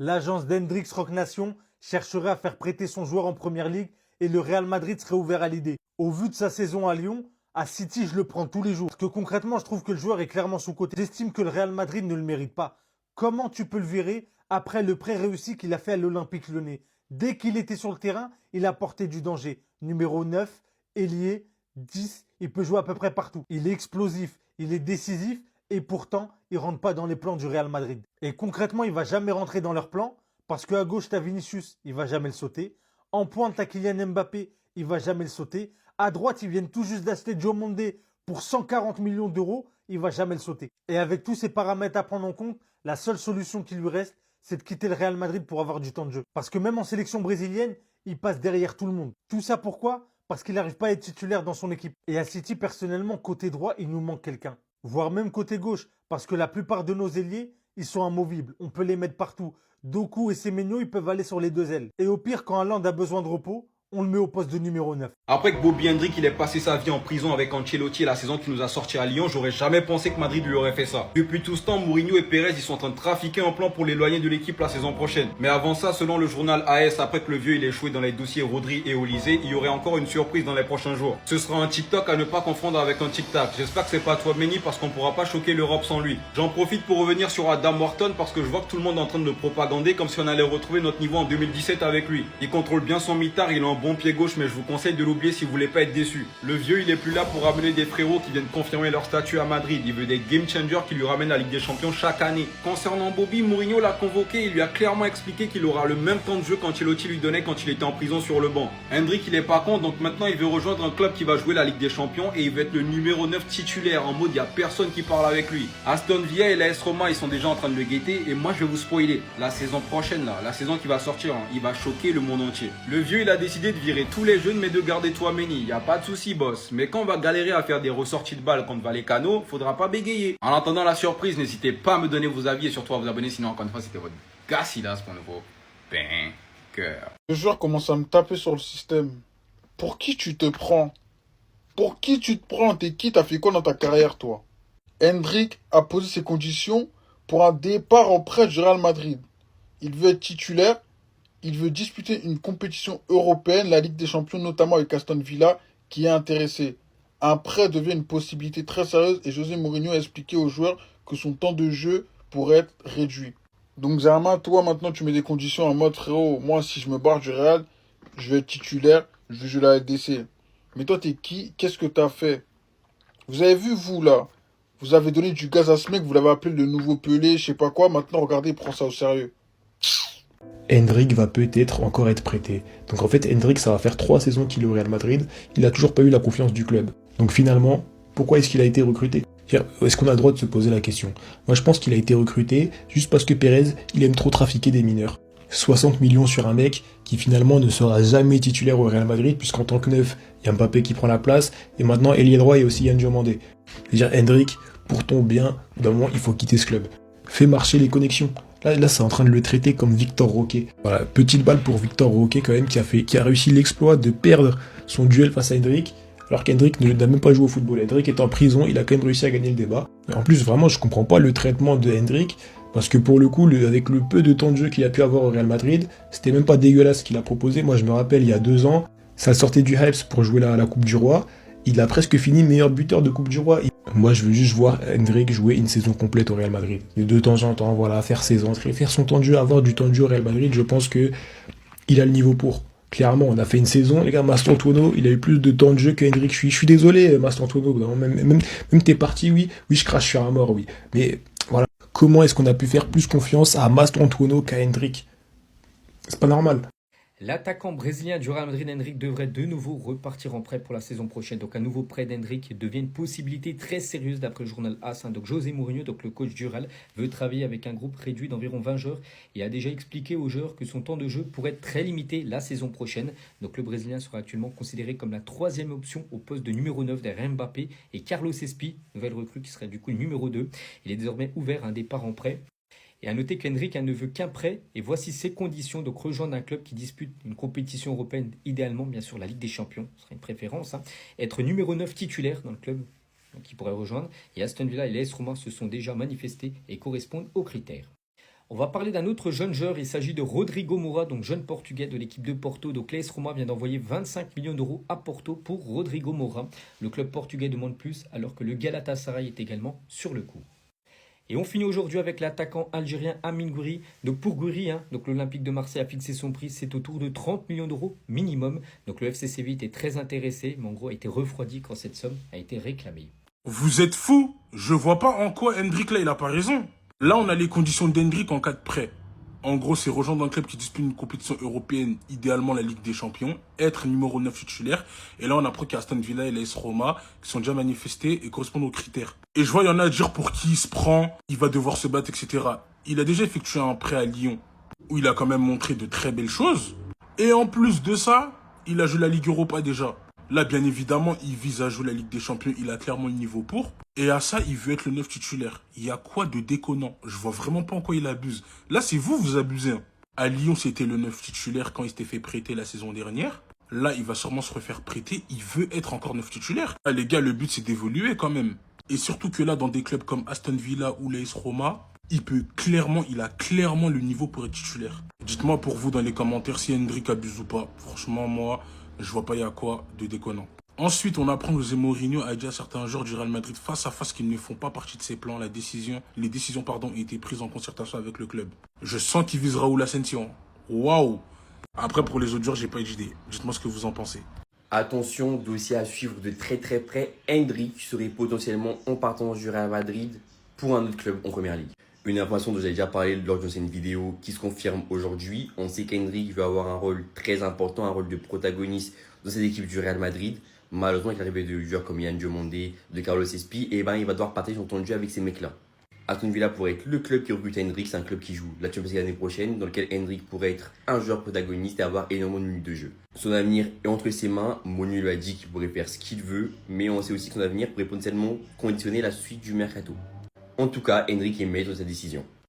L'agence d'Hendrix Rock Nation chercherait à faire prêter son joueur en première ligue et le Real Madrid serait ouvert à l'idée. Au vu de sa saison à Lyon, à City, je le prends tous les jours. Parce que concrètement, je trouve que le joueur est clairement sous-coté. J'estime que le Real Madrid ne le mérite pas. Comment tu peux le virer après le prêt réussi qu'il a fait à l'Olympique Lyonnais? Dès qu'il était sur le terrain, il a porté du danger. Numéro 9, ailier, 10, il peut jouer à peu près partout. Il est explosif, il est décisif et pourtant, il ne rentre pas dans les plans du Real Madrid. Et concrètement, il ne va jamais rentrer dans leurs plans parce qu'à gauche, tu as Vinicius, il ne va jamais le sauter. En pointe, tu as Kylian Mbappé, il ne va jamais le sauter. À droite, ils viennent tout juste d'acheter Joe Mondé pour 140 millions d'euros, il ne va jamais le sauter. Et avec tous ces paramètres à prendre en compte, la seule solution qui lui reste, c'est de quitter le Real Madrid pour avoir du temps de jeu. Parce que même en sélection brésilienne, il passe derrière tout le monde. Tout ça pourquoi? Parce qu'il n'arrive pas à être titulaire dans son équipe. Et à City, personnellement, côté droit, il nous manque quelqu'un. Voire même côté gauche, parce que la plupart de nos ailiers, ils sont amovibles. On peut les mettre partout. Doku et Semenyo, ils peuvent aller sur les deux ailes. Et au pire, quand Haaland a besoin de repos, on le met au poste de numéro 9. Après que Bobby Hendrick il ait passé sa vie en prison avec Ancelotti et la saison qui nous a sorti à Lyon, j'aurais jamais pensé que Madrid lui aurait fait ça. Depuis tout ce temps, Mourinho et Pérez ils sont en train de trafiquer un plan pour l'éloigner de l'équipe la saison prochaine. Mais avant ça, selon le journal AS, après que le vieux il ait échoué dans les dossiers Rodri et Olysée, il y aurait encore une surprise dans les prochains jours. Ce sera un TikTok à ne pas confondre avec un tic-tac. J'espère que c'est pas Tchouaméni parce qu'on pourra pas choquer l'Europe sans lui. J'en profite pour revenir sur Adam Wharton parce que je vois que tout le monde est en train de le propagander comme si on allait retrouver notre niveau en 2017 avec lui. Il contrôle bien son mitard, il a un bon pied gauche mais je vous conseille de l'oublier si vous voulez pas être déçu. Le vieux il est plus là pour ramener des frérots qui viennent confirmer leur statut à Madrid. Il veut des game changers qui lui ramènent la Ligue des Champions chaque année. Concernant Bobby, Mourinho l'a convoqué, il lui a clairement expliqué qu'il aura le même temps de jeu qu'Ancelotti lui donnait quand il était en prison sur le banc. Hendrick il est pas contre, donc maintenant il veut rejoindre un club qui va jouer la Ligue des Champions et il veut être le numéro 9 titulaire en mode il y a personne qui parle avec lui. Aston Villa et l'AS Roma ils sont déjà en train de le guetter et moi je vais vous spoiler. La saison prochaine là, la saison qui va sortir, il va choquer le monde entier. Le vieux il a décidé de virer tous les jeunes mais de garder Tchouaméni, y a pas de souci boss. Mais quand on va galérer à faire des ressorties de balles contre Vallecano, faudra pas bégayer. En attendant la surprise, n'hésitez pas à me donner vos avis et surtout à vous abonner, sinon encore une fois c'était votre Casillas pour nouveau banker. Le joueur commence à me taper sur le système. Pour qui tu te prends? Pour qui tu te prends? T'es qui? T'as fait quoi dans ta carrière, toi? Hendrick a posé ses conditions pour un départ en prêt du Real Madrid. Il veut être titulaire. Il veut disputer une compétition européenne, la Ligue des Champions, notamment avec Aston Villa, qui est intéressé. Un prêt devient une possibilité très sérieuse et José Mourinho a expliqué aux joueurs que son temps de jeu pourrait être réduit. Donc Zermain, toi maintenant tu mets des conditions en mode frérot, moi si je me barre du Real, je vais être titulaire, je vais jouer la LDC. Mais toi t'es qui? Qu'est-ce que t'as fait? Vous avez vu vous là? Vous avez donné du gaz à ce mec, vous l'avez appelé le nouveau Pelé, je sais pas quoi, maintenant regardez, il prend ça au sérieux. Hendrick va peut-être encore être prêté. Donc en fait, Hendrick, ça va faire 3 saisons qu'il est au Real Madrid. Il n'a toujours pas eu la confiance du club. Donc finalement, pourquoi est-ce qu'il a été recruté? Est-ce qu'on a le droit de se poser la question? Moi, je pense qu'il a été recruté juste parce que Pérez, il aime trop trafiquer des mineurs. 60 millions sur un mec qui finalement ne sera jamais titulaire au Real Madrid, puisqu'en tant que neuf, il y a Mbappé qui prend la place, et maintenant, ailier droit, il y a aussi Yann Diomandé. C'est-à-dire, Hendrick, pour ton bien, d'un moment, il faut quitter ce club. Fais marcher les connexions. Là, c'est en train de le traiter comme Victor Roquet. Voilà, petite balle pour Victor Roquet quand même, qui a réussi l'exploit de perdre son duel face à Hendrick, alors qu'Hendrick n'a même pas joué au football. Hendrick est en prison, il a quand même réussi à gagner le débat. Et en plus, vraiment, je comprends pas le traitement de Hendrick, parce que pour le coup, avec le peu de temps de jeu qu'il a pu avoir au Real Madrid, c'était même pas dégueulasse ce qu'il a proposé. Moi, je me rappelle, il y a 2 ans, ça sortait du hype pour jouer la Coupe du Roi. Il a presque fini meilleur buteur de Coupe du Roi. Moi, je veux juste voir Hendrick jouer une saison complète au Real Madrid. De temps en temps, voilà, faire ses entrées, faire son temps de jeu, avoir du temps de jeu au Real Madrid, je pense que il a le niveau pour. Clairement, on a fait une saison, les gars, Mastantuono, il a eu plus de temps de jeu que Hendrick. Je suis désolé, Mastantuono, même t'es parti, oui, je crache sur un mort, oui. Mais voilà, comment est-ce qu'on a pu faire plus confiance à Mastantuono qu'à Hendrick? C'est pas normal. L'attaquant brésilien du Real Madrid, Hendrick, devrait de nouveau repartir en prêt pour la saison prochaine. Donc un nouveau prêt d'Hendrick devient une possibilité très sérieuse d'après le journal AS. Donc José Mourinho, donc le coach du Real, veut travailler avec un groupe réduit d'environ 20 joueurs et a déjà expliqué aux joueurs que son temps de jeu pourrait être très limité la saison prochaine. Donc le Brésilien sera actuellement considéré comme la 3e option au poste de numéro 9 derrière Mbappé et Carlos Espi, nouvelle recrue qui serait du coup le numéro 2. Il est désormais ouvert à un départ en prêt. Et à noter qu'Hendrick ne veut qu'un prêt, et voici ses conditions, donc rejoindre un club qui dispute une compétition européenne, idéalement bien sûr la Ligue des Champions, ce serait une préférence, être numéro 9 titulaire dans le club donc, qui pourrait rejoindre, et Aston Villa et l'AS Roma se sont déjà manifestés et correspondent aux critères. On va parler d'un autre jeune joueur, il s'agit de Rodrigo Moura, donc jeune portugais de l'équipe de Porto. Donc l'AS Roma vient d'envoyer 25 millions d'euros à Porto pour Rodrigo Moura. Le club portugais demande plus alors que le Galatasaray est également sur le coup. Et on finit aujourd'hui avec l'attaquant algérien Amine Gouiri. Donc pour Gouiri, donc l'Olympique de Marseille a fixé son prix, c'est autour de 30 millions d'euros minimum. Donc le FC Séville était très intéressé, mais en gros a été refroidi quand cette somme a été réclamée. Vous êtes fous? Je vois pas en quoi Hendrik là il a pas raison. Là on a les conditions d'Hendrik en cas de prêt. En gros c'est rejoindre un club qui dispute une compétition européenne, idéalement la Ligue des Champions, être numéro 9 titulaire. Et là on apprend qu'Aston Villa et l'AS Roma qui sont déjà manifestés et correspondent aux critères. Et je vois il y en a à dire pour qui il se prend, il va devoir se battre, etc. Il a déjà effectué un prêt à Lyon où il a quand même montré de très belles choses. Et en plus de ça, il a joué la Ligue Europa déjà. Là, bien évidemment, il vise à jouer la Ligue des Champions. Il a clairement le niveau pour. Et à ça, il veut être le 9 titulaire. Il y a quoi de déconnant? Je vois vraiment pas en quoi il abuse. Là, c'est vous abusez. À Lyon, c'était le 9 titulaire quand il s'était fait prêter la saison dernière. Là, il va sûrement se refaire prêter. Il veut être encore 9 titulaire. Ah, les gars, le but, c'est d'évoluer quand même. Et surtout que là, dans des clubs comme Aston Villa ou l'AS Roma, il a clairement le niveau pour être titulaire. Dites-moi pour vous dans les commentaires si Hendrik abuse ou pas. Franchement, moi, je vois pas il y a quoi de déconnant. Ensuite, on apprend que José Mourinho a dit à certains joueurs du Real Madrid face à face qu'ils ne font pas partie de ses plans. Les décisions ont été prises en concertation avec le club. Je sens qu'il vise Raúl Asensio. Waouh! Après, pour les autres joueurs, j'ai pas d'idée. Dites-moi ce que vous en pensez. Attention, dossier à suivre de très près. Hendrik serait potentiellement en partance du Real Madrid pour un autre club en première ligue. Une information dont j'ai déjà parlé lors de cette vidéo qui se confirme aujourd'hui. On sait qu'Hendrik va avoir un rôle très important, un rôle de protagoniste dans cette équipe du Real Madrid. Malheureusement, avec l'arrivée de joueurs comme Yann Diomandé, de Carlos Espi, il va devoir partager son temps de jeu avec ces mecs-là. Aston Villa pourrait être le club qui recrute Hendrik, c'est un club qui joue la Champions League l'année prochaine, dans lequel Hendrik pourrait être un joueur protagoniste et avoir énormément de minutes de jeu. Son avenir est entre ses mains, Monu lui a dit qu'il pourrait faire ce qu'il veut, mais on sait aussi que son avenir pourrait potentiellement conditionner la suite du mercato. En tout cas, Hendrik est maître de sa décision.